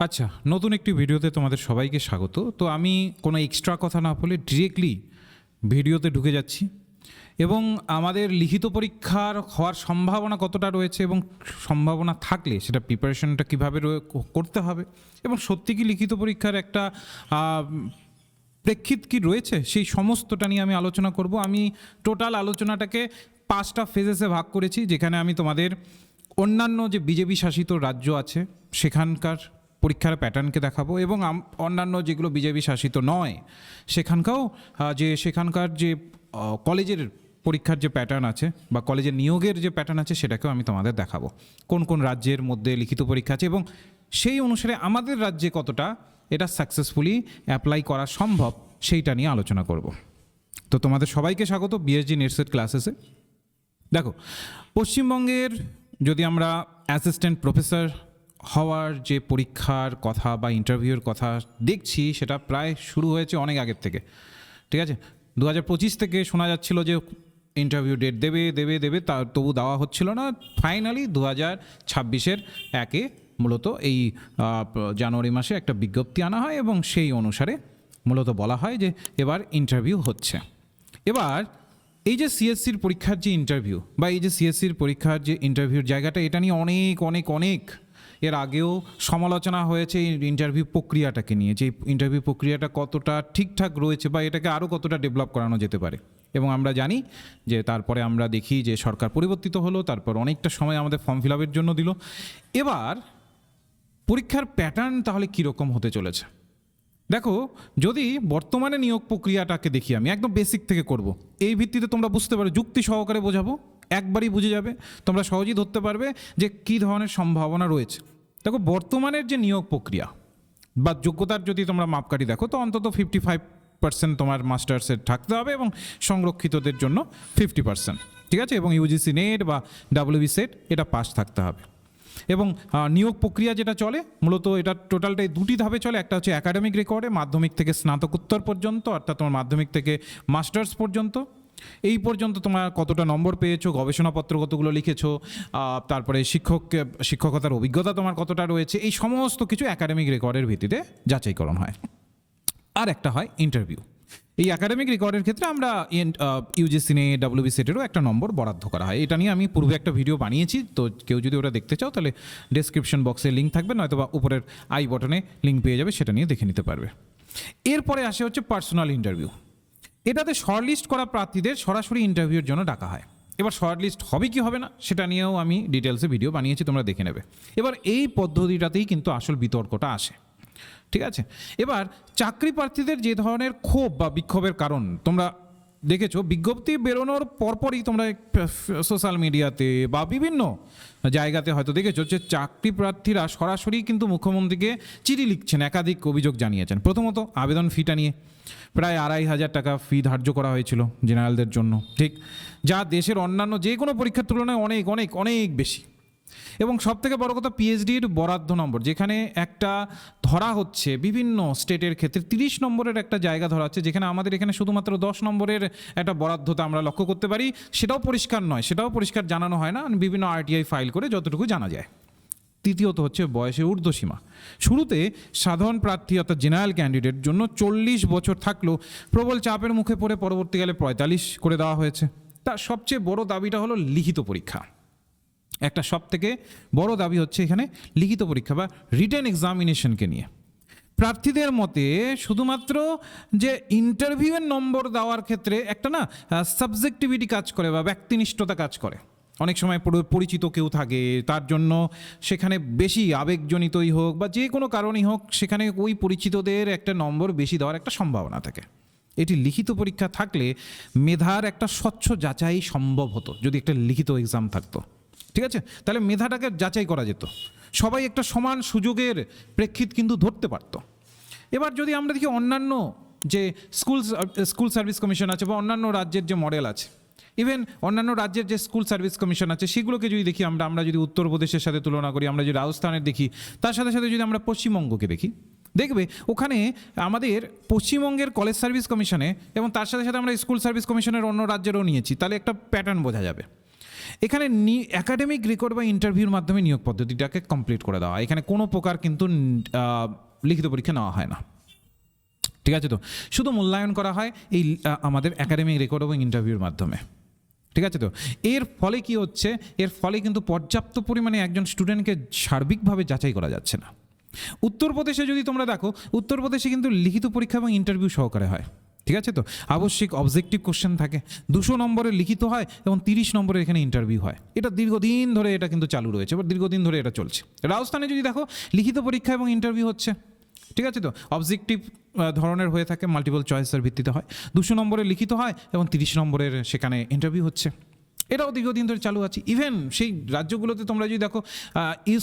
আচ্ছা, নতুন একটি ভিডিওতে তোমাদের সবাইকে স্বাগত। তো আমি কোনো এক্সট্রা কথা না বলে ডিরেক্টলি ভিডিওতে ঢুকে যাচ্ছি এবং আমাদের লিখিত পরীক্ষার হওয়ার সম্ভাবনা কতটা রয়েছে এবং সম্ভাবনা থাকলে সেটা প্রিপারেশনটা কীভাবে করতে হবে এবং সত্যি কি লিখিত পরীক্ষার একটা প্রেক্ষিত কি রয়েছে সেই সমস্তটা নিয়ে আমি আলোচনা করব। আমি টোটাল আলোচনাটাকে 5টা ফেজেসে ভাগ করেছি, যেখানে আমি তোমাদের অন্যান্য যে বিজেপি শাসিত রাজ্য আছে সেখানকার পরীক্ষার প্যাটার্নকে দেখাবো এবং অন্যান্য যেগুলো বিজেপি শাসিত নয় সেখানকার যে কলেজের পরীক্ষার যে প্যাটার্ন আছে বা কলেজের নিয়োগের যে প্যাটার্ন আছে সেটাকেও আমি তোমাদের দেখাবো, কোন কোন রাজ্যের মধ্যে লিখিত পরীক্ষা আছে এবং সেই অনুসারে আমাদের রাজ্যে কতটা এটা সাকসেসফুলি অ্যাপ্লাই করা সম্ভব সেইটা নিয়ে আলোচনা করব। তো তোমাদের সবাইকে স্বাগত বিএসজি নেটসেট ক্লাসেসে। দেখো, পশ্চিমবঙ্গের যদি আমরা অ্যাসিস্ট্যান্ট প্রফেসর হওয়ার যে পরীক্ষার কথা বা ইন্টারভিউর কথা দেখছি সেটা প্রায় শুরু হয়েছে অনেক আগের থেকে। ঠিক আছে, 2025 থেকে শোনা যাচ্ছিল যে ইন্টারভিউ ডেট দেবে তা তবু দেওয়া হচ্ছিল না। ফাইনালি 2026-এর 1-এ মূলত এই জানুয়ারি মাসে একটা বিজ্ঞপ্তি আনা হয় এবং সেই অনুসারে মূলত বলা হয় যে এবার ইন্টারভিউ হচ্ছে। এবার এই যে সিএসসির পরীক্ষার যে ইন্টারভিউ বা এই যে সিএসসির পরীক্ষার যে ইন্টারভিউর জায়গাটা, এটা নিয়ে অনেক এর আগেও সমালোচনা হয়েছে এই ইন্টারভিউ প্রক্রিয়াটাকে নিয়ে, যে ইন্টারভিউ প্রক্রিয়াটা কতটা ঠিকঠাক রয়েছে বা এটাকে আরও কতটা ডেভেলপ করানো যেতে পারে। এবং আমরা জানি যে তারপরে আমরা দেখি যে সরকার পরিবর্তিত হলো, তারপর অনেকটা সময় আমাদের ফর্ম ফিল আপের জন্য দিল। এবার পরীক্ষার প্যাটার্ন তাহলে কীরকম হতে চলেছে দেখো, যদি বর্তমানে নিয়োগ প্রক্রিয়াটাকে দেখি, আমি একদম বেসিক থেকে করব, এই ভিত্তিতে তোমরা বুঝতে পারো, যুক্তি সহকারে বোঝাবো, একবারই বুঝে যাবে, তোমরা সহজেই ধরতে পারবে যে কী ধরনের সম্ভাবনা রয়েছে। দেখো, বর্তমানের যে নিয়োগ প্রক্রিয়া বা যোগ্যতার যদি তোমরা মাপকাঠি দেখো, তো অন্তত 55% তোমার মাস্টার্সের থাকতে হবে এবং সংরক্ষিতদের জন্য 50%, ঠিক আছে, এবং ইউজিসি নেট বা ডাব্লিউবি সেট এটা পাস থাকতে হবে। এবং নিয়োগ প্রক্রিয়া যেটা চলে মূলত এটা টোটালটাই 2টি ধাপে চলে। একটা হচ্ছে একাডেমিক রেকর্ডে, মাধ্যমিক থেকে স্নাতকোত্তর পর্যন্ত, অর্থাৎ তোমার মাধ্যমিক থেকে মাস্টার্স পর্যন্ত, এই পর্যন্ত তোমার কতটা নম্বর পেয়েছো, গবেষণাপত্র কতগুলো লিখেছো, তারপরে শিক্ষকতার অভিজ্ঞতা তোমার কতটা রয়েছে, এই সমস্ত কিছু একাডেমিক রেকর্ডের ভিত্তিতে যাচাইকরণ হয়। আর একটা হয় ইন্টারভিউ। এই একাডেমিক রেকর্ডের ক্ষেত্রে আমরা ইউজিসি নেট ডাব্লিউবি সেটেরও একটা নম্বর বরাদ্দ করা হয়। এটা নিয়ে আমি পূর্বে একটা ভিডিও বানিয়েছি, তো কেউ যদি ওটা দেখতে চাও তাহলে ডেসক্রিপশন বক্সে লিঙ্ক থাকবে, নয়তো বা উপরের আই বটনে লিঙ্ক পেয়ে যাবে, সেটা নিয়ে দেখে নিতে পারবে। এরপরে আসে হচ্ছে পার্সোনাল ইন্টারভিউ। এটাতে শর্টলিস্ট করা প্রার্থীদের সরাসরি ইন্টারভিউর জন্য ডাকা হয়। এবার শর্টলিস্ট হবে কি হবে না সেটা নিয়েও আমি ডিটেলসে ভিডিও বানিয়েছি, তোমরা দেখে নেবে। এবার এই পদ্ধতিটাতেই কিন্তু আসল বিতর্কটা আসে, ঠিক আছে। এবার চাকরি প্রার্থীদের যে ধরনের ক্ষোভ বা বিক্ষোভের কারণ তোমরা দেখেছো, বিজ্ঞপ্তি বেরোনোর পরপরই তোমরা সোশ্যাল মিডিয়াতে বা বিভিন্ন জায়গাতে হয়তো দেখেছো যে চাকরি প্রার্থীরা সরাসরি কিন্তু মুখ্যমন্ত্রীকে চিঠি লিখছেন, একাধিক অভিযোগ জানিয়েছেন। প্রথমত আবেদন ফিটা নিয়ে প্রায় 2,500 টাকা ফি ধার্য করা হয়েছিল জেনারেলদের জন্য, ঠিক, যা দেশের অন্যান্য যে কোনো পরীক্ষার তুলনায় অনেক বেশি। এবং সবথেকে বড় কথা, পিএইচডির বরাদ্দ নম্বর, যেখানে একটা ধরা হচ্ছে বিভিন্ন স্টেটের ক্ষেত্রে 30 নম্বরের একটা জায়গা ধরা হচ্ছে, যেখানে আমাদের এখানে শুধুমাত্র 10 নম্বরের একটা বরাদ্দতা আমরা লক্ষ্য করতে পারি। সেটাও পরিষ্কার নয়, সেটাও পরিষ্কার জানানো হয় না, বিভিন্ন আরটিআই ফাইল করে যতটুকু জানা যায়। তৃতীয়ত হচ্ছে বয়সের ঊর্ধ্বসীমা। শুরুতে সাধারণ প্রার্থী অর্থাৎ জেনারেল ক্যান্ডিডেট জন্য 40 বছর থাকলেও প্রবল চাপের মুখে পড়ে পরবর্তীকালে 45 করে দেওয়া হয়েছে। তার সবচেয়ে বড় দাবিটা হলো লিখিত পরীক্ষা। একটা সব থেকে বড় দাবি হচ্ছে এখানে লিখিত পরীক্ষা বা রিটেন এক্সামিনেশনকে নিয়ে। প্রার্থীদের মতে শুধুমাত্র যে ইন্টারভিউয়ের নম্বর দেওয়ার ক্ষেত্রে একটা সাবজেক্টিভিটি কাজ করে বা ব্যক্তিনিষ্ঠতা কাজ করে। অনেক সময় পরিচিত কেউ থাকে, তার জন্য সেখানে বেশি আবেগজনিতই হোক বা যে কোনো কারণেই হোক, সেখানে ওই পরিচিতদের একটা নম্বর বেশি দেওয়ার একটা সম্ভাবনা থাকে। এটি লিখিত পরীক্ষা থাকলে মেধার একটা স্বচ্ছ যাচাই সম্ভব হতো, যদি একটা লিখিত এক্সাম থাকতো, ঠিক আছে, তাহলে মেধাটাকে যাচাই করা যেত, সবাই একটা সমান সুযোগের প্রেক্ষিত কিন্তু ধরতে পারত। এবার যদি আমরা দেখি অন্যান্য যে স্কুল সার্ভিস কমিশন আছে বা অন্যান্য রাজ্যের যে মডেল আছে, ইভেন অন্যান্য রাজ্যের যে স্কুল সার্ভিস কমিশন আছে, সেগুলোকে যদি দেখি আমরা যদি উত্তরপ্রদেশের সাথে তুলনা করি, আমরা যদি রাজস্থানের দেখি, তার সাথে সাথে যদি আমরা পশ্চিমবঙ্গকে দেখি, দেখবে ওখানে আমাদের পশ্চিমবঙ্গের কলেজ সার্ভিস কমিশনে এবং তার সাথে সাথে আমরা স্কুল সার্ভিস কমিশনের অন্য রাজ্যেরও নিয়েছি, তাহলে একটা প্যাটার্ন বোঝা যাবে। এখানে একাডেমিক রেকর্ড বা ইন্টারভিউর মাধ্যমে নিয়োগ পদ্ধতিটাকে কমপ্লিট করে দেওয়া, এখানে কোনো প্রকার কিন্তু লিখিত পরীক্ষা নেওয়া হয় না। ঠিক আছে, তো শুধু মূল্যায়ন করা হয় এই আমাদের একাডেমিক রেকর্ড এবং ইন্টারভিউর মাধ্যমে। ঠিক আছে, তো এর ফলে কি হচ্ছে, এর ফলে কিন্তু পর্যাপ্ত পরিমাণে একজন স্টুডেন্টকে সার্বিকভাবে যাচাই করা যাচ্ছে না। উত্তরপ্রদেশে যদি তোমরা দেখো, উত্তরপ্রদেশে কিন্তু লিখিত পরীক্ষা এবং ইন্টারভিউ সহকারে হয়। ঠিক আছে, তো আবশ্যিক অবজেক্টিভ কোশ্চেন থাকে, 200 নম্বরের লিখিত হয় এবং 30 নম্বরের এখানে ইন্টারভিউ হয়। এটা দীর্ঘদিন ধরে এটা কিন্তু চালু রয়েছে, বা দীর্ঘদিন ধরে এটা চলছে। রাজস্থানে যদি দেখো, লিখিত পরীক্ষা এবং ইন্টারভিউ হচ্ছে। ঠিক আছে, তো অবজেক্টিভ ধরনের হয়ে থাকে, মাল্টিপল চয়েসের ভিত্তিতে হয়, 200 নম্বরের লিখিত হয় এবং 30 নম্বরের সেখানে ইন্টারভিউ হচ্ছে। এটাও দীর্ঘদিন ধরে চালু আছে। ইভেন সেই রাজ্যগুলোতে তোমরা যদি দেখো,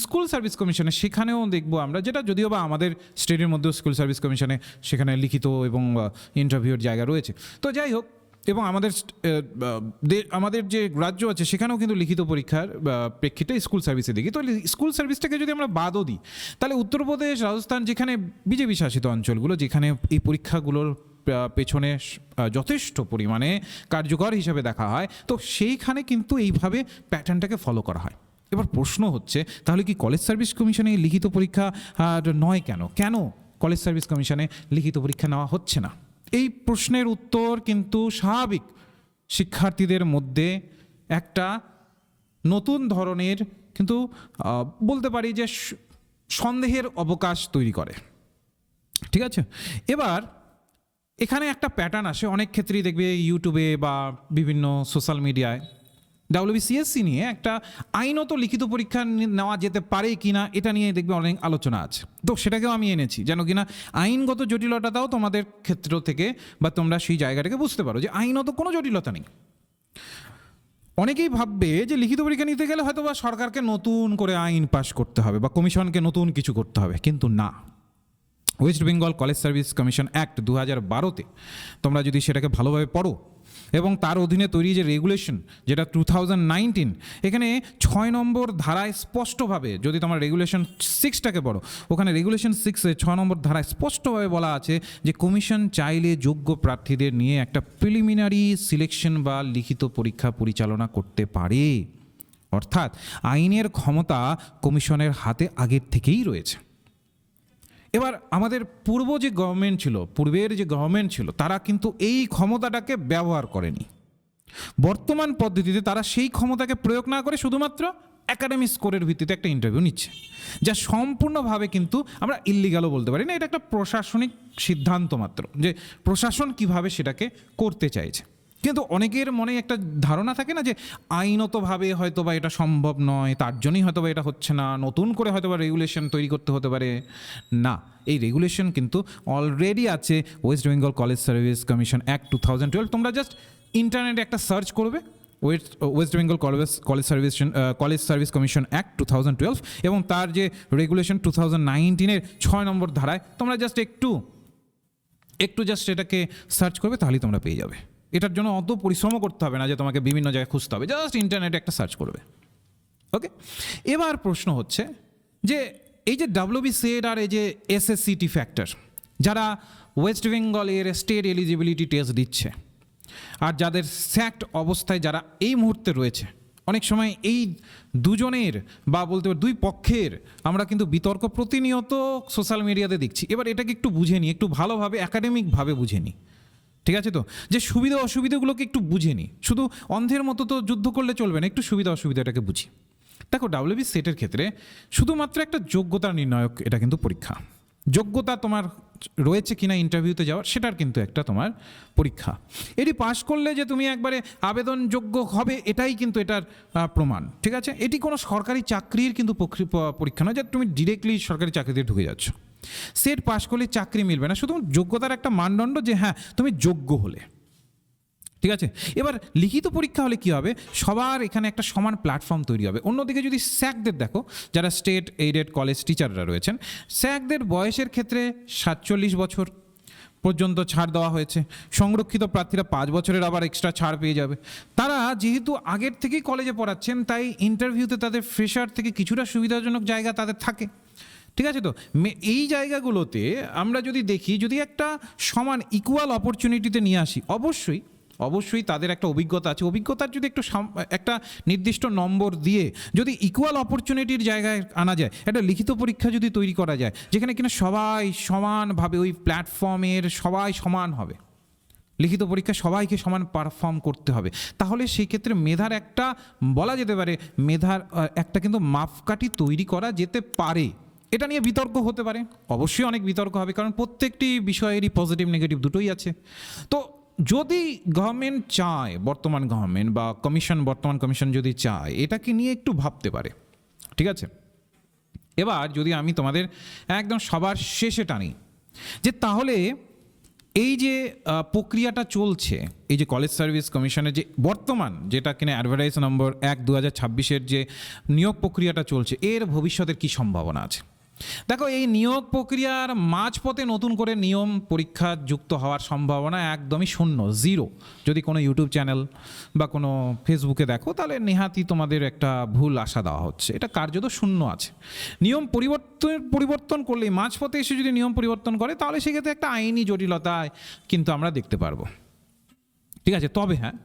স্কুল সার্ভিস কমিশনে সেখানেও দেখবো আমরা, যেটা যদিও বা আমাদের স্টেটের মধ্যেও স্কুল সার্ভিস কমিশনে সেখানে লিখিত এবং ইন্টারভিউর জায়গা রয়েছে। তো যাই হোক, এবং আমাদের যে রাজ্য আছে সেখানেও কিন্তু লিখিত পরীক্ষার প্রেক্ষিতে স্কুল সার্ভিসে দেখি। তো স্কুল সার্ভিসটাকে যদি আমরা বাদও দিই, তাহলে উত্তরপ্রদেশ, রাজস্থান, যেখানে বিজেপি শাসিত অঞ্চলগুলো, যেখানে এই পরীক্ষাগুলোর পেছনে যথেষ্ট পরিমাণে কার্যকর হিসেবে দেখা হয়, তো সেইখানে কিন্তু এইভাবে প্যাটার্নটাকে ফলো করা হয়। এবার প্রশ্ন হচ্ছে, তাহলে কি কলেজ সার্ভিস কমিশনে এই লিখিত পরীক্ষা নয় কেন? কেন কলেজ সার্ভিস কমিশনে লিখিত পরীক্ষা নেওয়া হচ্ছে না? এই প্রশ্নের উত্তর কিন্তু স্বাভাবিক শিক্ষার্থীদের মধ্যে একটা নতুন ধরনের কিন্তু বলতে পারি যে সন্দেহের অবকাশ তৈরি করে। ঠিক আছে, এবার এখানে একটা প্যাটার্ন আসে, অনেক ক্ষেত্রেই দেখবে ইউটিউবে বা বিভিন্ন সোশ্যাল মিডিয়ায় WBCSC নিয়ে একটা আইনত লিখিত পরীক্ষা নেওয়া যেতে পারে কিনা এটা নিয়ে দেখবে অনেক আলোচনা আছে। তো সেটাকেও আমি এনেছি যেন কিনা আইনগত জটিলতাটাও তোমাদের ক্ষেত্র থেকে বা তোমরা সেই জায়গাটাকে বুঝতে পারো যে আইনত কোনো জটিলতা নেই। অনেকেই ভাববে যে লিখিত পরীক্ষা নিতে গেলে হয়তো বা সরকারকে নতুন করে আইন পাস করতে হবে বা কমিশনকে নতুন কিছু করতে হবে, কিন্তু না। West Bengal college service commission act 2012-তে তোমরা যদি সেটাকে ভালোভাবে পড়ো এবং তার অধীনে তৈরি যে রেগুলেশন, যেটা 2019, এখানে 6 নম্বর ধারায় স্পষ্টভাবে, যদি তোমার রেগুলেশন 6টাকে পড়ো, ওখানে রেগুলেশন 6-এ 6 নম্বর ধারায় স্পষ্টভাবে বলা আছে যে কমিশন চাইলে যোগ্য প্রার্থীদের নিয়ে একটা প্রিলিমিনারি সিলেকশন বা লিখিত পরীক্ষা পরিচালনা করতে পারে। অর্থাৎ আইনের ক্ষমতা কমিশনের হাতে আগের থেকেই রয়েছে। এবার আমাদের পূর্বের যে গভর্নমেন্ট ছিল তারা কিন্তু এই ক্ষমতাটাকে ব্যবহার করেনি। বর্তমান পদ্ধতিতে তারা সেই ক্ষমতাকে প্রয়োগ না করে শুধুমাত্র একাডেমিক স্কোরের ভিত্তিতে একটা ইন্টারভিউ নিচ্ছে, যা সম্পূর্ণভাবে কিন্তু আমরা ইল্লিগালও বলতে পারি না। এটা একটা প্রশাসনিক সিদ্ধান্ত মাত্র, যে প্রশাসন কিভাবে সেটাকে করতে চাইছে। কিন্তু অনেকের মনে একটা ধারণা থাকে না যে আইনতভাবে হয়তো বা এটা সম্ভব নয়, তার জন্যই হয়তো বা এটা হচ্ছে না, নতুন করে হয়তো বা রেগুলেশন তৈরি করতে হতে পারে। না, এই রেগুলেশন কিন্তু অলরেডি আছে, West Bengal college service commission act 2012। তোমরা জাস্ট ইন্টারনেটে একটা সার্চ করবে, West Bengal college service commission act 2012 এবং তার যে রেগুলেশন 2019-এর 6 নম্বর ধারায় তোমরা জাস্ট একটু জাস্ট এটাকে সার্চ করবে, তাহলেই তোমরা পেয়ে যাবে। এটার জন্য অত পরিশ্রমও করতে হবে না যে তোমাকে বিভিন্ন জায়গায় খুঁজতে হবে, জাস্ট ইন্টারনেটে একটা সার্চ করবে। ওকে, এবার প্রশ্ন হচ্ছে যে এই যে WBCET আর এই যে SSCT ফ্যাক্টর, যারা ওয়েস্ট বেঙ্গলের স্টেট এলিজিবিলিটি টেস্ট দিচ্ছে আর যাদের স্যাক্ট অবস্থায় যারা এই মুহূর্তে রয়েছে, অনেক সময় এই দুজনের বা বলতে পারি দুই পক্ষের আমরা কিন্তু বিতর্ক প্রতিনিয়ত সোশ্যাল মিডিয়াতে দেখছি। এবার এটাকে একটু বুঝে নিই, একটু ভালোভাবে একাডেমিকভাবে বুঝে নিই। ঠিক আছে, তো যে সুবিধা অসুবিধাগুলোকে একটু বুঝে নিই। শুধু অন্ধের মতো তো যুদ্ধ করলে চলবে না, একটু সুবিধা অসুবিধাটাকে বুঝি। দেখো, WBCET-এর ক্ষেত্রে শুধুমাত্র একটা যোগ্যতার নির্ণায়ক এটা কিন্তু পরীক্ষা। যোগ্যতা তোমার রয়েছে কিনা ইন্টারভিউতে যাওয়ার, সেটার কিন্তু একটা তোমার পরীক্ষা। এটি পাশ করলে যে তুমি একবারে আবেদনযোগ্য হবে, এটাই কিন্তু এটার প্রমাণ। ঠিক আছে, এটি কোনো সরকারি চাকরির কিন্তু পরীক্ষা নয় যে তুমি ডিরেক্টলি সরকারি চাকরিতে ঢুকে যাচ্ছ। সেট পাশ করলে চাকরি মিলবে না, শুধু যোগ্যতার একটা মানদণ্ড যে হ্যাঁ তুমি যোগ্য হলে। ঠিক আছে, এবার লিখিত পরীক্ষা হলে কি হবে, সবার এখানে একটা সমান প্ল্যাটফর্ম তৈরি হবে। অন্যদিকে যদি স্যাকদের দেখো, যারা স্টেট এইডেড কলেজ টিচাররা রয়েছেন, স্যাকদের বয়সের ক্ষেত্রে 47 বছর পর্যন্ত ছাড় দেওয়া হয়েছে। সংরক্ষিত প্রার্থীরা 5 বছরের আবার এক্সট্রা ছাড় পেয়ে যাবে। তারা যেহেতু আগের থেকেই কলেজে পড়াচ্ছেন, তাই ইন্টারভিউতে তাদের ফ্রেশার থেকে কিছুটা সুবিধাজনক জায়গা তাদের থাকে। ঠিক আছে, তো এই জায়গাগুলোতে আমরা যদি দেখি, যদি একটা সমান ইকুয়াল অপরচুনিটিতে নিয়ে আসি, অবশ্যই তাদের একটা অভিজ্ঞতা আছে, অভিজ্ঞতার যদি একটু একটা নির্দিষ্ট নম্বর দিয়ে যদি ইকুয়াল অপরচুনিটির জায়গায় আনা যায়, একটা লিখিত পরীক্ষা যদি তৈরি করা যায় যেখানে কিনা সবাই সমানভাবে ওই প্ল্যাটফর্মের সবাই সমান হবে, লিখিত পরীক্ষা সবাইকে সমান পারফর্ম করতে হবে, তাহলে সেই ক্ষেত্রে মেধার একটা বলা যেতে পারে মেধার একটা কিন্তু মাপকাঠি তৈরি করা যেতে পারে। এটা নিয়ে বিতর্ক হতে পারে, অবশ্যই অনেক বিতর্ক হবে, কারণ প্রত্যেকটি বিষয়েরই পজিটিভ নেগেটিভ দুটোই আছে। তো যদি গভর্নমেন্ট চায়, বর্তমান গভর্নমেন্ট বা বর্তমান কমিশন যদি চায়, এটাকে নিয়ে একটু ভাবতে পারে, ঠিক আছে। এবার যদি আমি তোমাদের একদম সবার শেষে টানি যে তাহলে এই যে প্রক্রিয়াটা চলছে, এই যে কলেজ সার্ভিস কমিশনের যে বর্তমান যেটা কিনা অ্যাডভার্টাইজ নম্বর 1/2026 যে নিয়োগ প্রক্রিয়াটা চলছে, এর ভবিষ্যতের কি সম্ভাবনা আছে? দেখো, এই নিয়োগ প্রক্রিয়ার মাঝপথে নতুন করে নিয়ম পরীক্ষা যুক্ত হওয়ার সম্ভাবনা একদমই শূন্য, জিরো। যদি কোনো ইউটিউব চ্যানেল বা কোনো ফেসবুকে দেখো তাহলে নেহাতি তোমাদের একটা ভুল আশা দেওয়া হচ্ছে, এটা কার্যত শূন্য আছে। নিয়ম পরিবর্তন করলে মাঝপথে এসে যদি নিয়ম পরিবর্তন করে তাহলে সেক্ষেত্রে একটা আইনি জটিলতায় কিন্তু আমরা দেখতে পারবো, ঠিক আছে। তবে হ্যাঁ,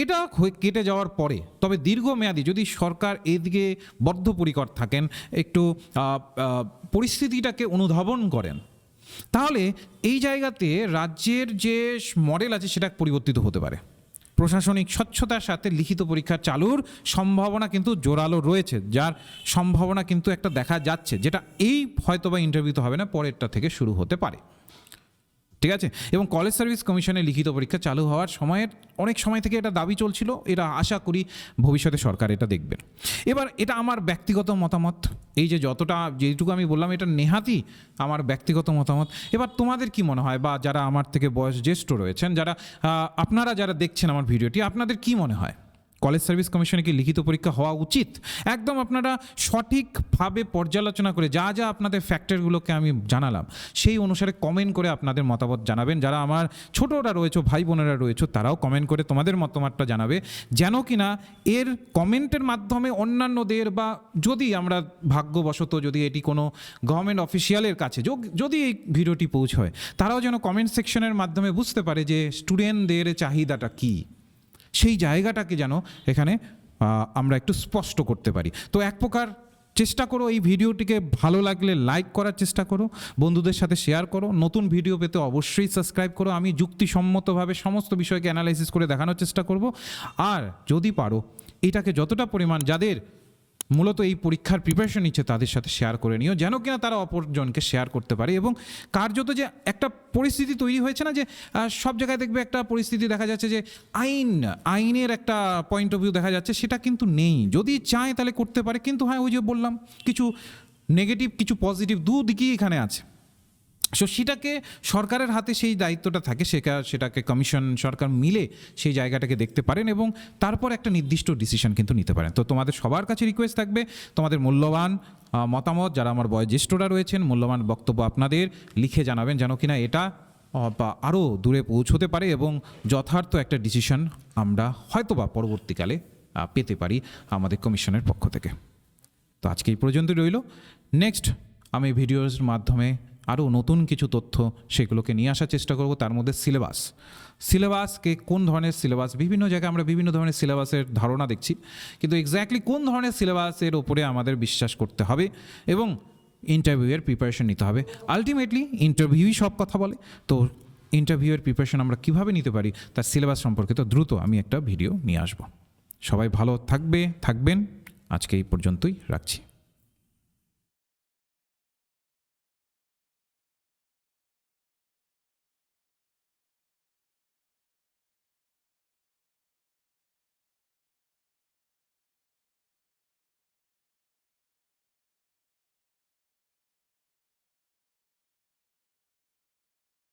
এটা কেটে যাওয়ার পরে তবে দীর্ঘমেয়াদী যদি সরকার এদিকে বদ্ধপরিকর থাকেন, একটু পরিস্থিতিটাকে অনুধাবন করেন, তাহলে এই জায়গাতে রাজ্যের যে মডেল আছে সেটা পরিবর্তিত হতে পারে। প্রশাসনিক স্বচ্ছতার সাথে লিখিত পরীক্ষা চালুর সম্ভাবনা কিন্তু জোরালো রয়েছে, যার সম্ভাবনা কিন্তু একটা দেখা যাচ্ছে, যেটা এই হয়তোবা ইন্টারভিউতে হবে না, পরেরটা থেকে শুরু হতে পারে, ঠিক আছে। এবং কলেজ সার্ভিস কমিশনের লিখিত পরীক্ষা চালু হওয়ার সময়ের অনেক সময় থেকে এটা দাবি চলছিল, এটা আশা করি ভবিষ্যতে সরকার এটা দেখবেন। এবার এটা আমার ব্যক্তিগত মতামত, এই যে যেটুকু আমি বললাম এটা নেহাতি আমার ব্যক্তিগত মতামত। এবার তোমাদের কি মনে হয়, বা যারা আমার থেকে বয়স জ্যেষ্ঠ রয়েছেন, আপনারা যারা দেখছেন আমার ভিডিওটি, আপনাদের কি মনে হয় কলেজ সার্ভিস কমিশনে কি লিখিত পরীক্ষা হওয়া উচিত? একদম আপনারা সঠিকভাবে পর্যালোচনা করে যা যা আপনাদের ফ্যাক্টরগুলোকে আমি জানালাম সেই অনুসারে কমেন্ট করে আপনাদের মতামত জানাবেন। যারা আমার ছোটরা রয়েছে, ভাই বোনেরা রয়েছে, তারাও কমেন্ট করে তোমাদের মতামতটা জানাবে, যেন কিনা এর কমেন্টের মাধ্যমে অন্যান্যদের, বা যদি আমরা ভাগ্যবশত যদি এটি কোনো গভর্নমেন্ট অফিসিয়ালের কাছে যদি এই ভিডিওটি পৌঁছয়, তারাও যেন কমেন্ট সেকশনের মাধ্যমে বুঝতে পারে যে স্টুডেন্টদের চাহিদাটা কী, সেই জায়গাটাকে যেন এখানে আমরা একটু স্পষ্ট করতে পারি। তো এক প্রকার চেষ্টা করো এই ভিডিওটিকে ভালো লাগলে লাইক করার চেষ্টা করো, বন্ধুদের সাথে শেয়ার করো, নতুন ভিডিও পেতে অবশ্যই সাবস্ক্রাইব করো। আমি যুক্তিসম্মতভাবে সমস্ত বিষয়কে অ্যানালাইসিস করে দেখানোর চেষ্টা করব। আর যদি পারো এটাকে যতটা পরিমাণ যাদের মূলত এই পরীক্ষার প্রিপারেশন নিচ্ছে তাদের সাথে শেয়ার করে নিও, যেন কিনা তারা অপরজনকে শেয়ার করতে পারে। এবং কার্যত যে একটা পরিস্থিতি তৈরি হয়েছে না, যে সব জায়গায় দেখবে একটা পরিস্থিতি দেখা যাচ্ছে যে আইনের একটা পয়েন্ট অফ ভিউ দেখা যাচ্ছে, সেটা কিন্তু নেই। যদি চায় তাহলে করতে পারে, কিন্তু হ্যাঁ, ওই যে বললাম কিছু নেগেটিভ কিছু পজিটিভ দুদিকেই এখানে আছে। সেটাকে সরকারের হাতে সেই দায়িত্বটা থাকে, সেটাকে কমিশন সরকার মিলে সেই জায়গাটাকে দেখতে পারেন এবং তারপর একটা নির্দিষ্ট ডিসিশন কিন্তু নিতে পারেন। তো তোমাদের সবার কাছে রিকোয়েস্ট থাকবে, তোমাদের মূল্যবান মতামত, যারা আমার বয়োজ্যেষ্ঠরা রয়েছেন, মূল্যবান বক্তব্য আপনাদের লিখে জানাবেন, যেন কিনা এটা আরও দূরে পৌঁছতে পারে এবং যথার্থ একটা ডিসিশন আমরা হয়তোবা পরবর্তীকালে পেতে পারি আমাদের কমিশনের পক্ষ থেকে। তো আজকে এই পর্যন্তই রইল। নেক্সট আমি ভিডিওর মাধ্যমে আরও নতুন কিছু তথ্য সেগুলোকে নিয়ে আসার চেষ্টা করব। তার মধ্যে সিলেবাসকে কোন ধরনের সিলেবাস, বিভিন্ন জায়গায় আমরা বিভিন্ন ধরনের সিলেবাসের ধারণা দেখছি, কিন্তু এক্স্যাক্টলি কোন ধরনের সিলেবাসের ওপরে আমাদের বিশ্বাস করতে হবে এবং ইন্টারভিউয়ের প্রিপারেশন নিতে হবে। আলটিমেটলি ইন্টারভিউই সব কথা বলে। তো ইন্টারভিউয়ের প্রিপারেশন আমরা কীভাবে নিতে পারি তার সিলেবাস সম্পর্কে তো দ্রুত আমি একটা ভিডিও নিয়ে আসব। সবাই ভালো থাকবেন। আজকে এই পর্যন্তই রাখছি।